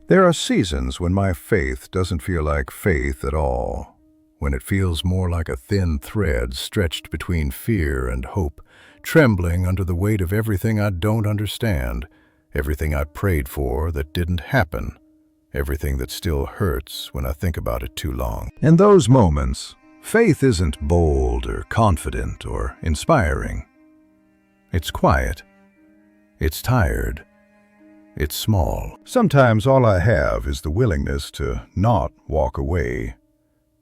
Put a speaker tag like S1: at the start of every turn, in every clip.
S1: There are seasons when my faith doesn't feel like faith at all, when it feels more like a thin thread stretched between fear and hope, trembling under the weight of everything I don't understand, everything I prayed for that didn't happen, everything that still hurts when I think about it too long. In those moments, faith isn't bold or confident or inspiring. It's quiet. It's tired. It's small. Sometimes all I have is the willingness to not walk away,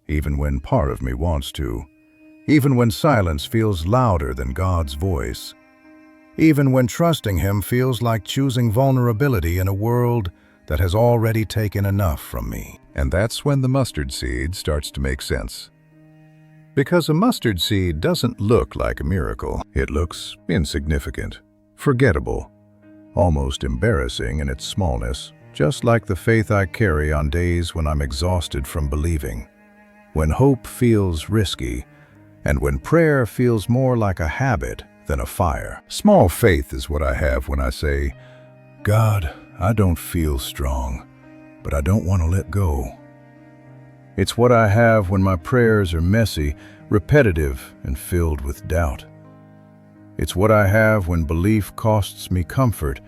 S1: even when part of me wants to, even when silence feels louder than God's voice, even when trusting Him feels like choosing vulnerability in a world that has already taken enough from me. And that's when the mustard seed starts to make sense. Because a mustard seed doesn't look like a miracle. It looks insignificant, forgettable, almost embarrassing in its smallness, just like the faith I carry on days when I'm exhausted from believing, when hope feels risky, and when prayer feels more like a habit than a fire. Small faith is what I have when I say, God, I don't feel strong, but I don't want to let go. It's what I have when my prayers are messy, repetitive, and filled with doubt. It's what I have when belief costs me comfort,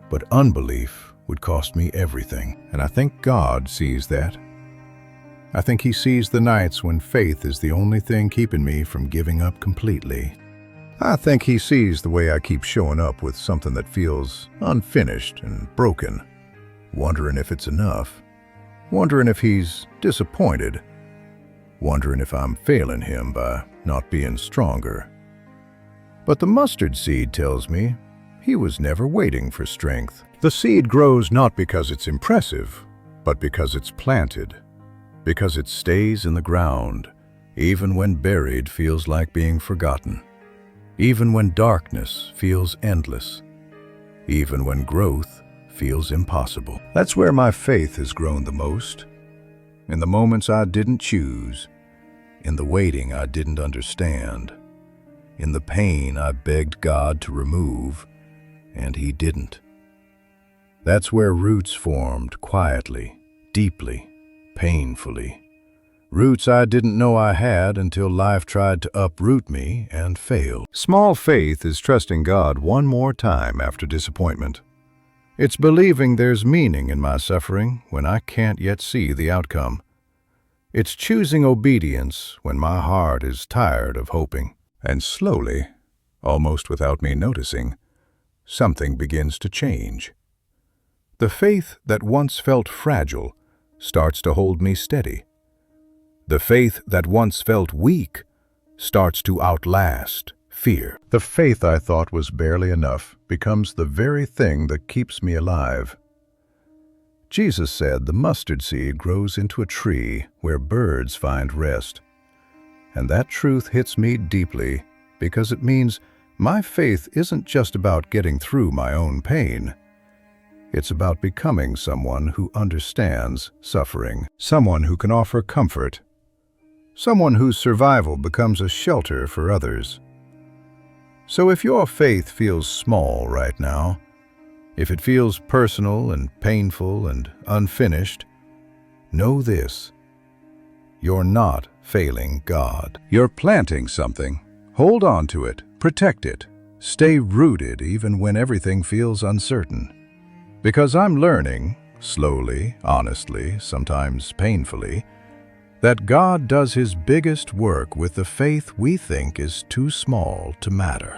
S1: but unbelief would cost me everything. And I think God sees that. I think He sees the nights when faith is the only thing keeping me from giving up completely. I think He sees the way I keep showing up with something that feels unfinished and broken, wondering if it's enough, wondering if He's disappointed, wondering if I'm failing Him by not being stronger. But the mustard seed tells me He was never waiting for strength. The seed grows not because it's impressive, but because it's planted, because it stays in the ground, even when buried feels like being forgotten, even when darkness feels endless, even when growth feels impossible. That's where my faith has grown the most, in the moments I didn't choose, in the waiting I didn't understand, in the pain I begged God to remove, and He didn't. That's where roots formed quietly, deeply, painfully. Roots I didn't know I had until life tried to uproot me and failed. Small faith is trusting God one more time after disappointment. It's believing there's meaning in my suffering when I can't yet see the outcome. It's choosing obedience when my heart is tired of hoping. And slowly, almost without me noticing, something begins to change. The faith that once felt fragile starts to hold me steady. The faith that once felt weak starts to outlast fear. The faith I thought was barely enough becomes the very thing that keeps me alive. Jesus said the mustard seed grows into a tree where birds find rest. And that truth hits me deeply because it means my faith isn't just about getting through my own pain. It's about becoming someone who understands suffering, someone who can offer comfort, someone whose survival becomes a shelter for others. So if your faith feels small right now, if it feels personal and painful and unfinished, know this: you're not failing God. You're planting something. Hold on to it. Protect it. Stay rooted even when everything feels uncertain. Because I'm learning, slowly, honestly, sometimes painfully, that God does His biggest work with the faith we think is too small to matter.